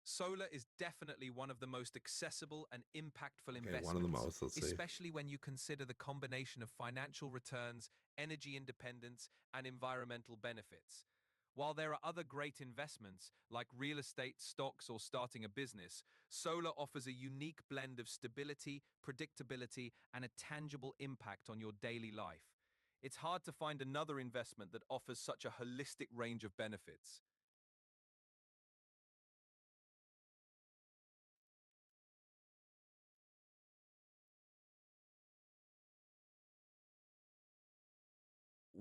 Speaker 2: Solar is definitely one of the most accessible and impactful
Speaker 1: Okay, one of the
Speaker 2: investments,
Speaker 1: most. Let's see.
Speaker 2: especially when you consider the combination of financial returns, energy independence, and environmental benefits. While there are other great investments, like real estate, stocks, or starting a business, solar offers a unique blend of stability, predictability, and a tangible impact on your daily life. It's hard to find another investment that offers such a holistic range of benefits.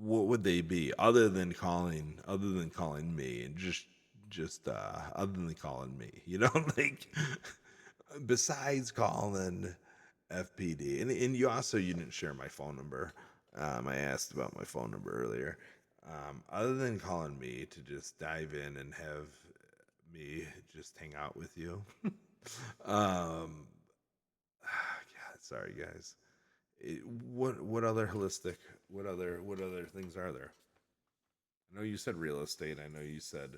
Speaker 1: What would they be other than calling me and just other than calling me, like besides calling FPD, and you didn't share my phone number. I asked about my phone number earlier. Other than calling me to just dive in and have me just hang out with you. um God, sorry guys. What other holistic, what other things are there? I know you said real estate. I know you said,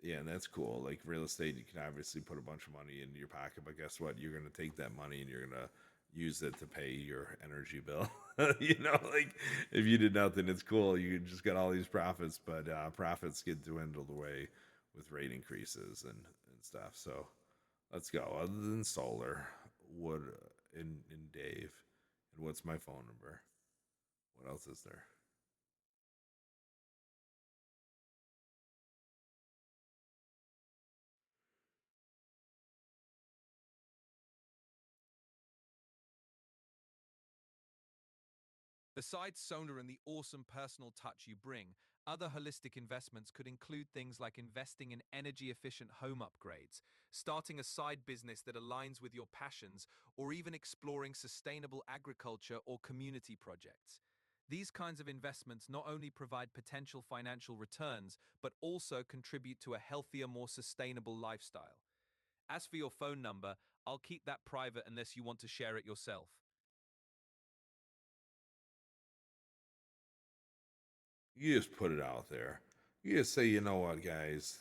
Speaker 1: yeah, and that's cool. Like real estate, you can obviously put a bunch of money in your pocket, but guess what? You're going to take that money and you're going to use it to pay your energy bill. Like if you did nothing, it's cool. You just got all these profits, but profits get dwindled away with rate increases and stuff. So let's go. Other than solar, what in Dave, and what's my phone number? What else is there?
Speaker 2: Besides solar and the awesome personal touch you bring, other holistic investments could include things like investing in energy efficient home upgrades, starting a side business that aligns with your passions, or even exploring sustainable agriculture or community projects. These kinds of investments not only provide potential financial returns, but also contribute to a healthier, more sustainable lifestyle. As for your phone number, I'll keep that private unless you want to share it yourself.
Speaker 1: You just put it out there. You just say, you know what, guys,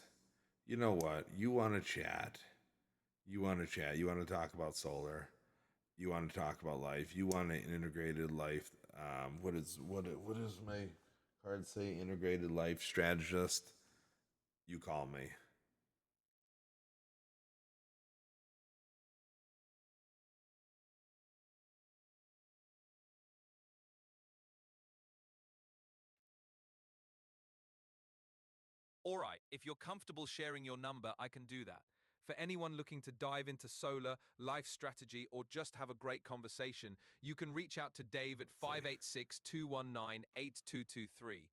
Speaker 1: you know what, you want to chat. You want to chat. You want to talk about solar. You want to talk about life. You want an integrated life. What is my card say? Integrated life strategist. You call me.
Speaker 2: All right, if you're comfortable sharing your number, I can do that. For anyone looking to dive into solar, life strategy, or just have a great conversation, you can reach out to Dave at
Speaker 1: Let's see.
Speaker 2: 586 219 8223.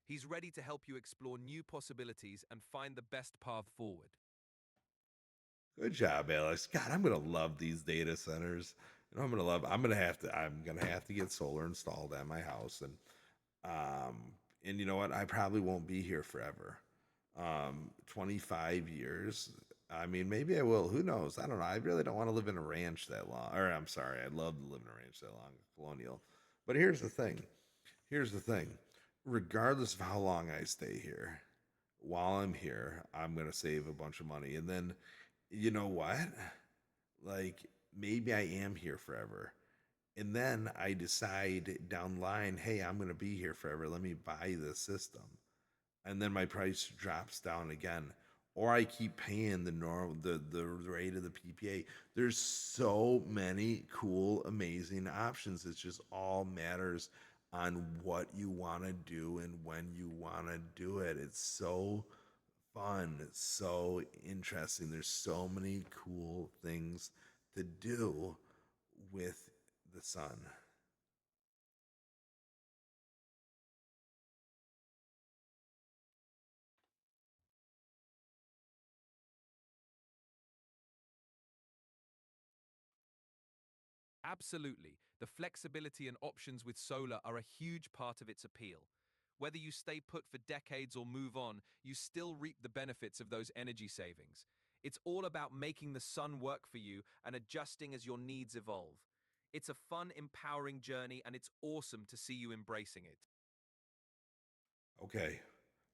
Speaker 2: He's ready to help you explore new possibilities and find the best path forward.
Speaker 1: Good job, Alex. God, I'm gonna love these data centers. I'm gonna love. I'm gonna have to get solar installed at my house, um, and you know what? I probably won't be here forever. 25 years. I mean, maybe I will. Who knows? I don't know. I really don't want to live in a ranch that long. Or I'm sorry, I'd love to live in a ranch that long, colonial. But here's the thing. Here's the thing. Regardless of how long I stay here, while I'm here, I'm gonna save a bunch of money, and then you know what? Like maybe I am here forever. And then I decide down the line, hey, I'm going to be here forever. Let me buy this system. And then my price drops down again. Or I keep paying the rate of the PPA. There's so many cool, amazing options. It just all matters on what you want to do and when you want to do it. It's so fun. It's so interesting. There's so many cool things to do with the sun.
Speaker 2: Absolutely. The flexibility and options with solar are a huge part of its appeal. Whether you stay put for decades or move on, you still reap the benefits of those energy savings. It's all about making the sun work for you and adjusting as your needs evolve. It's a fun, empowering journey, and it's awesome to see you embracing it.
Speaker 1: Okay,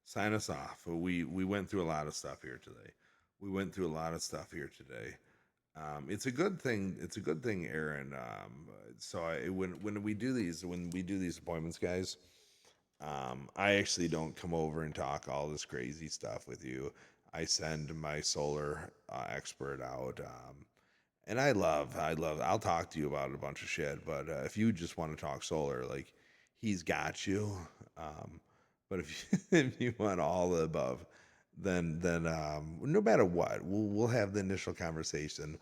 Speaker 1: sign us off. We went through a lot of stuff here today. We went through a lot of stuff here today. It's a good thing. It's a good thing, Aaron. When we do these appointments, guys, I actually don't come over and talk all this crazy stuff with you. I send my solar expert out. I'll talk to you about a bunch of shit. But if you just want to talk solar, like he's got you. Um, but if if you want all the above, then no matter what, we'll have the initial conversation.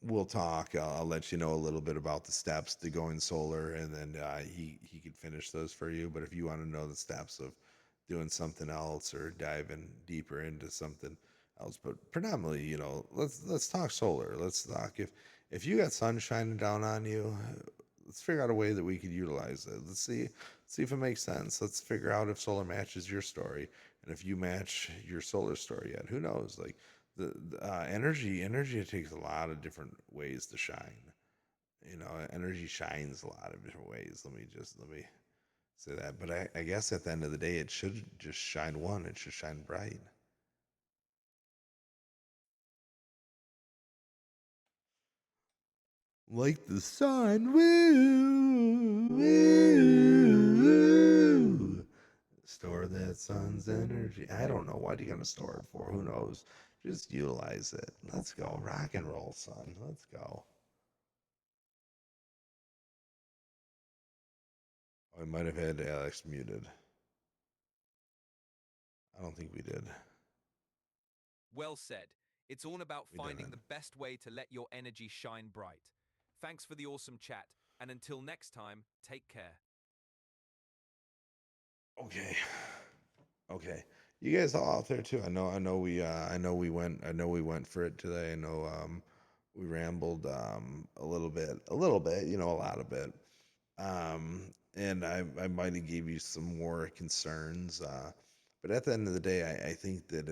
Speaker 1: We'll talk. I'll let you know a little bit about the steps to going solar, and then he could finish those for you. But if you want to know the steps of doing something else or diving deeper into something else, but predominantly, let's talk solar. Let's talk if you got sun shining down on you. Let's figure out a way that we could utilize it. Let's see if it makes sense. Let's figure out if solar matches your story, and if you match your solar story yet. Who knows? Like energy it takes a lot of different ways to shine. Energy shines a lot of different ways. Let me say that. But I guess at the end of the day, it should just shine one. It should shine bright. Like the sun. Woo, woo, woo. Store that sun's energy. I don't know what you're gonna store it for. Who knows? Just utilize it. Let's go. Rock and roll, son. Let's go. I might have had Alex muted. I don't think we did.
Speaker 2: Well said. It's all about
Speaker 1: We
Speaker 2: finding
Speaker 1: didn't.
Speaker 2: the best way to let your energy shine bright. Thanks for the awesome chat, and until next time, take care.
Speaker 1: Okay. Okay. You guys all out there too. I know we went for it today. I know we rambled a little bit, a lot of it. And I might have gave you some more concerns. But at the end of the day, I think that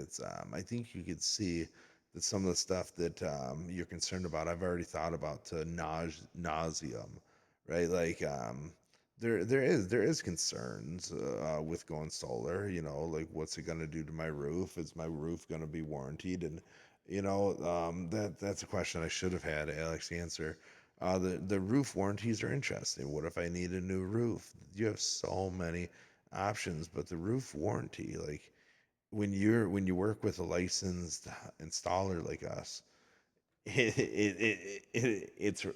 Speaker 1: I think you could see that some of the stuff that you're concerned about, I've already thought about to nauseum, right? Like, there is concerns with going solar. Like what's it going to do to my roof? Is my roof going to be warranted? And that's a question I should have had Alex answer. The roof warranties are interesting. What if I need a new roof? You have so many options, but the roof warranty, like when you work with a licensed installer like us, it's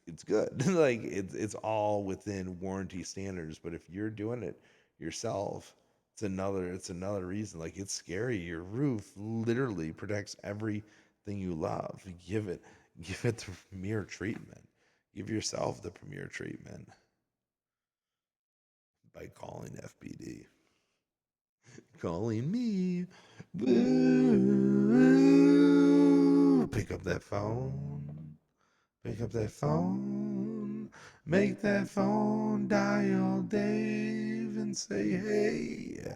Speaker 1: it's good. Like it's all within warranty standards. But if you're doing it yourself, it's another reason. Like it's scary. Your roof literally protects everything you love. Give it the premier treatment. Give yourself the premier treatment. by calling FPD. Calling me. Boo. Pick up that phone. Pick up that phone. Make that phone dial Dave and say, hey,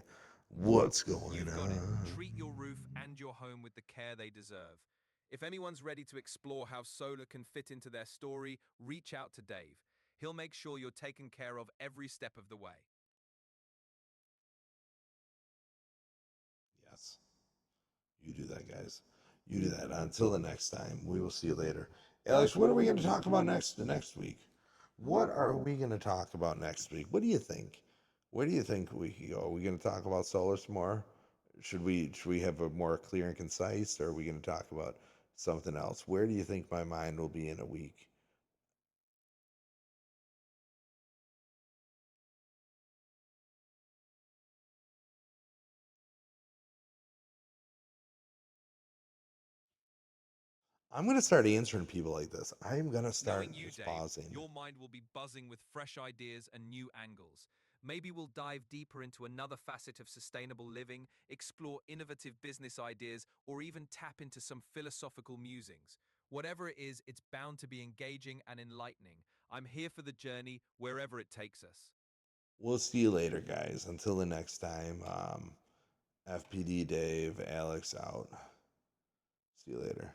Speaker 1: what's going
Speaker 2: You've got it.
Speaker 1: on?
Speaker 2: Treat your roof and your home with the care they deserve. If anyone's ready to explore how solar can fit into their story, reach out to Dave. He'll make sure you're taken care of every step of the way.
Speaker 1: Yes, you do that, guys. You do that. Until the next time, we will see you later. Alex, what are we going to talk about next week? What are we going to talk about next week? What do you think? Where do you think we could go? Are we going to talk about solar some more? Should we have a more clear and concise, or are we going to talk about something else? Where do you think my mind will be in a week? I'm going to start answering people like this. I'm going to start
Speaker 2: Knowing you,
Speaker 1: just
Speaker 2: Dave,
Speaker 1: pausing.
Speaker 2: your mind will be buzzing with fresh ideas and new angles. Maybe we'll dive deeper into another facet of sustainable living, explore innovative business ideas, or even tap into some philosophical musings. Whatever it is, it's bound to be engaging and enlightening. I'm here for the journey, wherever it takes us.
Speaker 1: We'll see you later, guys. Until the next time, FPD Dave, Alex out. See you later.